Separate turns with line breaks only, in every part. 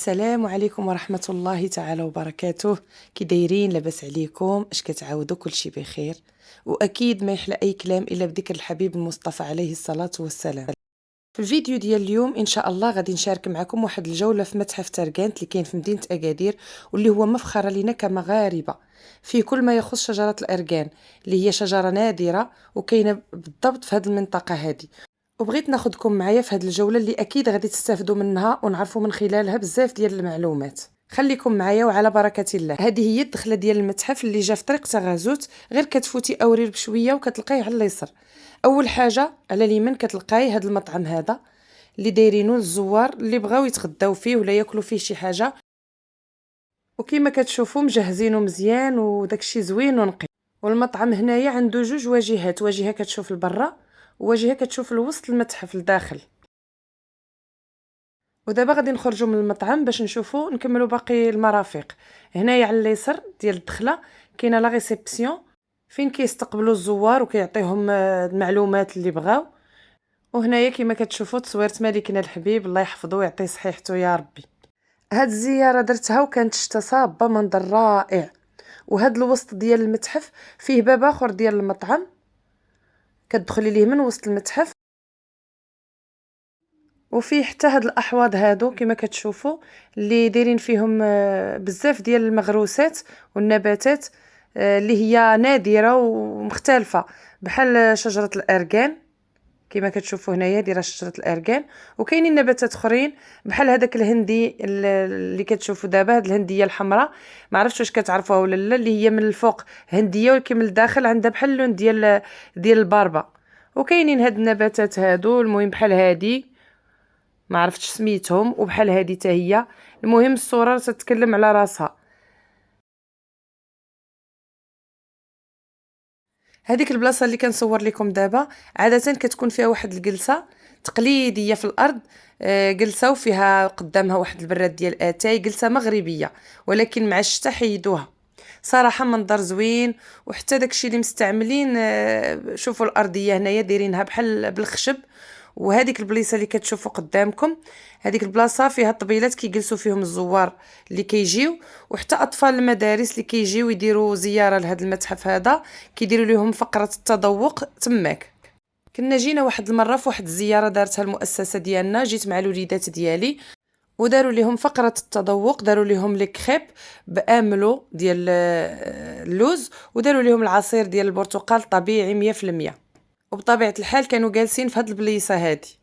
السلام عليكم ورحمة الله تعالى وبركاته. كي دايرين؟ لاباس عليكم؟ اش كتعاودوا؟ كلشي بخير. واكيد ما يحلى اي كلام الا بذكر الحبيب المصطفى عليه الصلاة والسلام. في الفيديو ديال اليوم ان شاء الله غادي نشارك معكم واحد الجولة في متحف تركانت اللي كاين في مدينة اكادير، واللي هو مفخرة لنا كمغاربة في كل ما يخص شجرة الاركان، اللي هي شجرة نادرة وكاينة بالضبط في هذه المنطقة هذه. وبغيت ناخذكم معايا في هذه الجوله اللي اكيد غادي تستافدوا منها ونعرفوا من خلالها بزاف ديال المعلومات. خليكم معايا وعلى بركه الله. هذه هي الدخله ديال المتحف اللي جا في طريق تغازوت، غير كتفوتي اورير بشويه وكتلقايه على اليسار. اول حاجه على اليمين كتلقاي هذا المطعم هذا اللي دايرينه للزوار اللي بغاو يتغداو فيه ولا ياكلوا فيه شي حاجه، وكما كتشوفوا مجهزينه مزيان وداكشي زوين ونقي. والمطعم هنايا عنده جوج واجهات، واجهه كتشوف لبرا وواجهه كتشوف لوسط المتحف لداخل. ودابا غادي نخرجوا من المطعم باش نشوفوا نكملوا باقي المرافق. هنايا على اليسار ديال الدخله كاينه لا ريسبسيون فين كيستقبلوا الزوار وكيعطيهم المعلومات اللي بغاو. وهنايا كما كتشوفوا تصويره ملكنا الحبيب الله يحفظه ويعطيه صحيحته يا ربي. هاد الزياره درتها وكانت شتا صابه، منظر رائع. وهاد الوسط ديال المتحف فيه باب اخر ديال المطعم كتدخلي ليه من وسط المتحف، وفيه حتى هاد الاحواض هادو كما كتشوفوا اللي دايرين فيهم بزاف ديال المغروسات والنباتات اللي هي نادره ومختلفه، بحال شجره الاركان كما كتشوفوا هنايا دايره شجره الاركان. وكاينين نباتات اخرين بحال هذاك الهندي اللي كتشوفوا دابا، هاد الهنديه الحمراء ما عرفتش واش كتعرفوها ولا لا، اللي هي من الفوق هنديه ولكن من الداخل عندها بحال اللون ديال الباربه. وكاينين هاد النباتات هادو المهم بحال هادي ما عرفتش سميتهم، وبحال هادي حتى هي. المهم الصوره تتكلم على راسها. هذيك البلاصه اللي كنصور لكم دابا عاده كتكون فيها واحد الجلسه تقليديه في الارض، جلسه وفيها قدامها واحد البراد ديال اتاي، جلسه مغربيه ولكن مع الشتا حيدوها. صراحه منظر زوين، وحتى داكشي اللي مستعملين شوفوا الارضيه هنايا دايرينها بحال بالخشب. وهذيك البليصه اللي كتشوفوا قدامكم هذيك البلاصه فيها طبيلات كيجلسوا فيهم الزوار اللي كيجيو، وحتى اطفال المدارس اللي كيجيو يديروا زياره لهذا المتحف هذا كيديروا لهم فقره التذوق تماك. كنا جينا واحد المره في واحد الزياره دارتها المؤسسه ديالنا، جيت مع الوليدات ديالي وداروا لهم فقره التذوق، داروا لهم لي كريب باملو ديال اللوز، وداروا لهم العصير ديال البرتقال طبيعي 100%. وبطبيعه الحال كانوا جالسين في هاد البليصه هادي.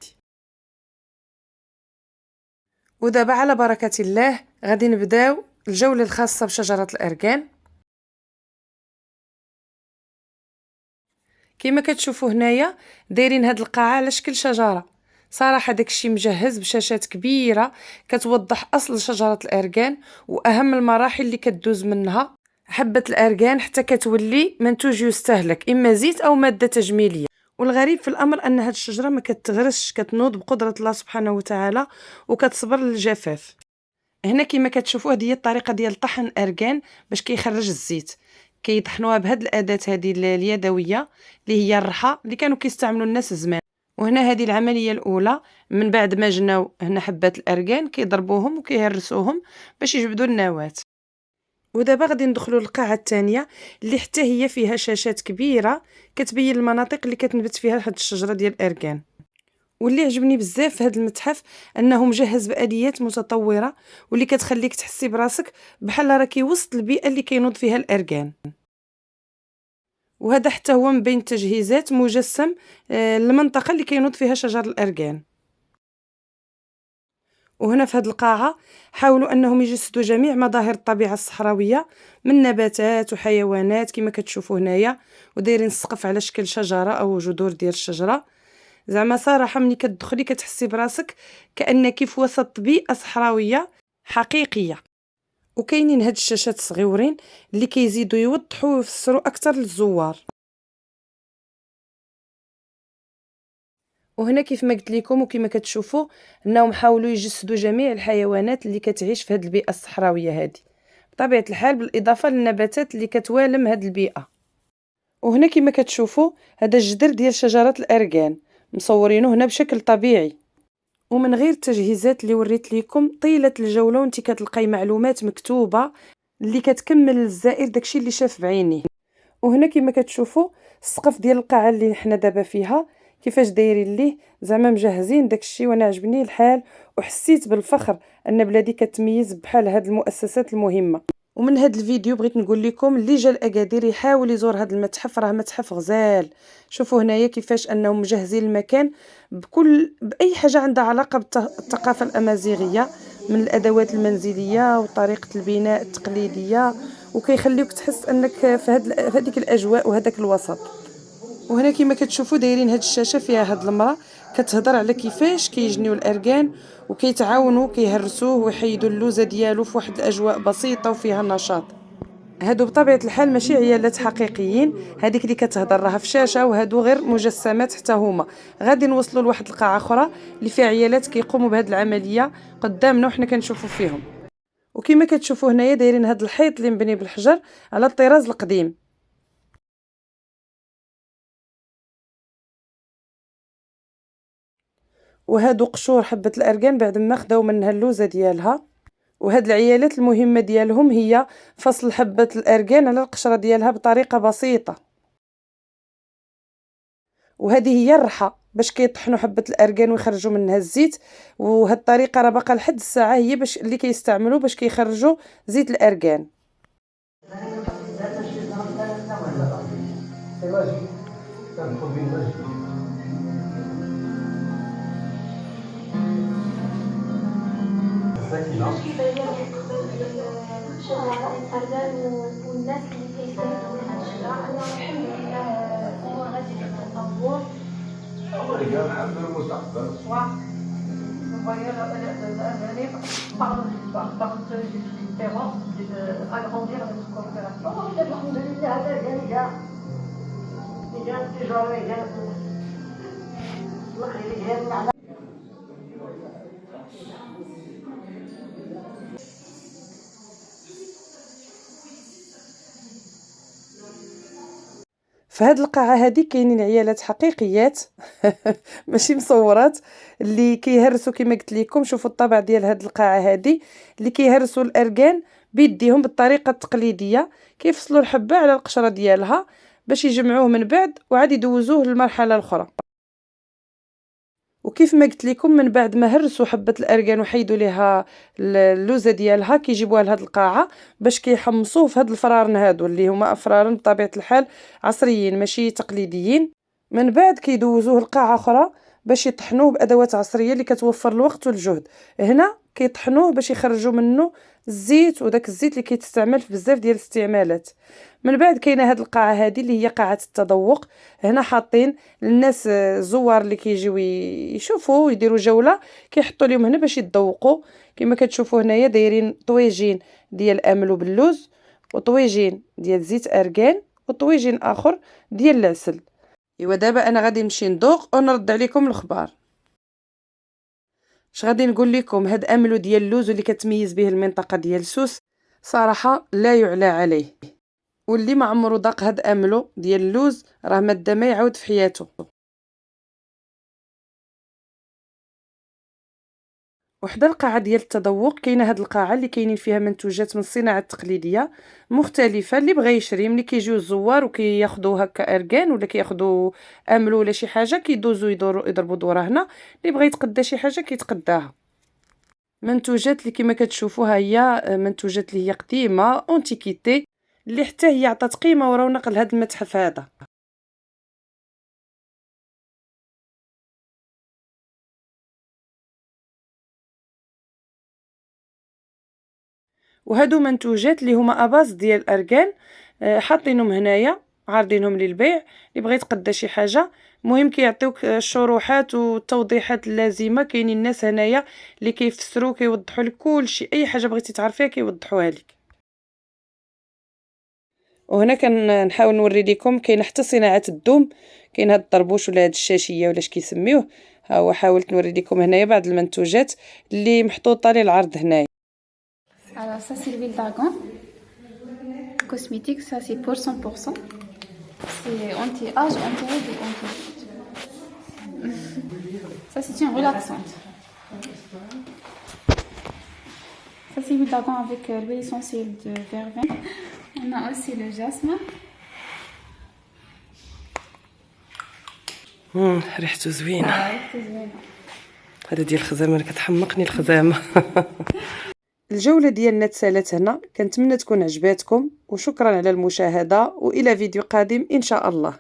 ودابا على بركه الله غادي نبداو الجوله الخاصه بشجره الاركان. كما كتشوفوا هنايا دايرين هاد القاعه على شكل شجره. صراحه داكشي مجهز بشاشات كبيره كتوضح اصل شجره الاركان واهم المراحل اللي كتدوز منها حبه الاركان حتى كتولي منتوج يستهلك، اما زيت او ماده تجميليه. والغريب في الامر ان هاد الشجره ما كتغرسش، كتنوض بقدره الله سبحانه وتعالى وكتصبر للجفاف. هنا كما كتشوفوا هذه هي الطريقه ديال طحن الاركان باش كيخرج الزيت. كيطحنوها بهاد الاداه هذه اليدويه اللي هي الرحى اللي كانوا كيستعملوا الناس زمان. وهنا هذه العمليه الاولى، من بعد ما جناو هنا حبات الاركان كيضربوهم وكيهرسوهم باش يجبدوا النواه. ودابا غادي ندخلوا للقاعه الثانيه اللي حتى هي فيها شاشات كبيره كتبين المناطق اللي كتنبت فيها هاد الشجره ديال الاركان. واللي عجبني بزاف في هذا المتحف انه مجهز باليات متطوره واللي كتخليك تحسي براسك بحال راكي وسط البيئه اللي كينوض فيها الاركان. وهذا حتى هو من بين التجهيزات مجسم المنطقه اللي كينوض فيها شجر الاركان. وهنا في هذه القاعه حاولوا انهم يجسدوا جميع مظاهر الطبيعه الصحراويه من نباتات وحيوانات كما كتشوفوا هنايا، ودايرين السقف على شكل شجره او جذور ديال الشجره. زعما صراحه ملي كتدخلي كتحسي براسك كانك في وسط بيئه صحراويه حقيقيه. وكاينين هاد الشاشات الصغيورين اللي كيزيدوا يوضحوا ويفسروا اكثر للزوار. وهنا كيف ما قلت لكم وكما كتشوفوا انهم حاولوا يجسدوا جميع الحيوانات اللي كتعيش في هاد البيئه الصحراويه هذه بطبيعه الحال، بالاضافه للنباتات اللي كتوالم هاد البيئه. وهنا كما كتشوفوا هذا الجدر ديال شجره الاركان مصورينه هنا بشكل طبيعي. ومن غير التجهيزات اللي وريت لكم طيله الجوله وانت كتلقاي معلومات مكتوبه اللي كتكمل للزائر داكشي اللي شاف بعينيه. وهنا كما كتشوفوا السقف ديال القاعه اللي حنا دابا فيها كيفاش دايرين ليه، زعما مجهزين داكشي، وانا عجبني الحال وحسيت بالفخر ان بلادي كتميز بحال هاد المؤسسات المهمه. ومن هاد الفيديو بغيت نقول لكم اللي جا الاكادير يحاول يزور هاد المتحف، راه متحف غزال. شوفوا هنايا كيفاش انهم مجهزين المكان باي حاجه عندها علاقه بالثقافه الامازيغيه، من الادوات المنزليه وطريقه البناء التقليديه، وكيخليوك تحس انك في هذيك الاجواء وهذاك الوسط. وهنا كما كتشوفوا دايرين هاد الشاشه فيها هاد المراه كتهضر على كيفاش كيجنيو الاركان وكيتعاونوا كيهرسوه ويحيدوا اللوزه ديالو في واحد الاجواء بسيطه وفيها نشاط. هادو بطبيعه الحال ماشي عيالات حقيقيين، هذيك اللي كتهضر راها في شاشه، وهادو غير مجسمات حتى هما. غادي نوصلوا لواحد القاعه اخرى اللي فيها عيالات كيقوموا بهاد العمليه قدامنا وحنا كنشوفوا فيهم. وكما كتشوفوا هنايا دايرين هاد الحيط اللي مبني بالحجر على الطراز القديم. وهادو قشور حبة الأركان بعد ما خداو منها اللوزة ديالها. وهاد العيالات المهمة ديالهم هي فصل حبة الأركان على القشرة ديالها بطريقة بسيطة. وهذه هي الرحى باش كيطحنوا حبة الأركان ويخرجوا منها الزيت، وهاد الطريقة راه باقا لحد الساعة هي باش اللي كيستعملوا باش كيخرجوا زيت الأركان.
باش كيبان شجرة الأركان والناس اللي كيستافدوا من هاد الشجرة أنه الحمد لله هو غادي في التطور. أمريكا الحمد لله المستقبل. Voyez l'avenir par différence agrandir notre coopération.
في هاد القاعه هادي كاينين عيالات حقيقيات ماشي مصورات اللي كيهرسوا كما قلت لكم. شوفوا الطابع ديال هاد القاعه هادي اللي كيهرسوا الاركان بيديهم بالطريقه التقليديه، كيفصلوا الحبه على القشره ديالها باش يجمعوه من بعد وعاد يدوزوه للمرحله الاخرى. وكيف ما قلت لكم من بعد ما هرسوا حبه الاركان وحيدوا ليها اللوزه ديالها كيجيبوها لهاد القاعه باش كيحمصوه في هاد الفرارن هادو اللي هما افرارن بطبيعه الحال عصريين ماشي تقليديين. من بعد كيدوزوه لقاعه اخرى باش يطحنوه بادوات عصريه اللي كتوفر الوقت والجهد. هنا كيطحنوه باش يخرجوا منه الزيت، وداك الزيت اللي كيتستعمل في بزاف ديال الاستعمالات. من بعد كاينه هاد القاعه هذه اللي هي قاعه التذوق. هنا حاطين للناس الزوار اللي كيجيو يشوفوا ويديروا جوله كيحطوا لهم هنا باش يتذوقوا. كما كتشوفوا هنايا دايرين طويجين ديال املو باللوز، وطويجين ديال زيت اركان، وطويجين اخر ديال العسل. ايوا دابا انا غادي نمشي ندوق ونرد عليكم الخبار. اش غادي نقول لكم، هاد املو ديال اللوز اللي كتميز به المنطقه ديال سوس صراحه لا يعلى عليه، واللي ما عمرو ذاق هاد املو ديال اللوز راه ماده ما يعاود في حياته. وحده القاعه ديال التذوق كاينه هاد القاعه اللي كاينين فيها منتوجات من الصناعه التقليديه مختلفه. اللي بغى يشري ملي كيجيو الزوار وكياخذوا هكا اركان ولا كياخذوا املو ولا شي حاجه كيدوزوا يضربوا دوره هنا. اللي بغى يتقدى شي حاجه كيتقداها. منتوجات اللي كما كتشوفوها هي منتوجات اللي هي قديمه اونتيكيتي، اللي حتى هي عطات قيمه ورونق لهذا المتحف هذا. وهادو منتوجات اللي هما اباز ديال الاركان، حاطينهم هنايا عارضينهم للبيع. اللي بغى يتقدى شي حاجه المهم كيعطيوك الشروحات والتوضيحات اللازمه. كاينين الناس هنايا اللي كيفسروا كيوضحوا لك كلشي، اي حاجه بغيتي تعرفيها كيوضحوها لك. وهنا كنحاول نوري لكم كاين حتى صناعه الدوم، كاين هاد الطربوش ولا هاد الشاشيه ولا اش كيسميوه. ها هو حاولت نوري لكم هنايا بعض المنتوجات اللي محطوطه للعرض هنايا.
Alors ça c'est l'huile d'argan cosmétique, ça c'est pour 100%. C'est anti-âge, anti-rides et anti-chute. Ça c'est une relaxante. Ça c'est l'huile d'argan avec l'huile essentielle de verveine. On a aussi le jasmin.
ريحته زوينه.
زوينة.
هذا ديال الخزامه، انا كتحمقني الخزامه. الجوله ديالنا تسالات هنا، كنتمنى تكون عجباتكم، وشكرا على المشاهده، والى فيديو قادم ان شاء الله.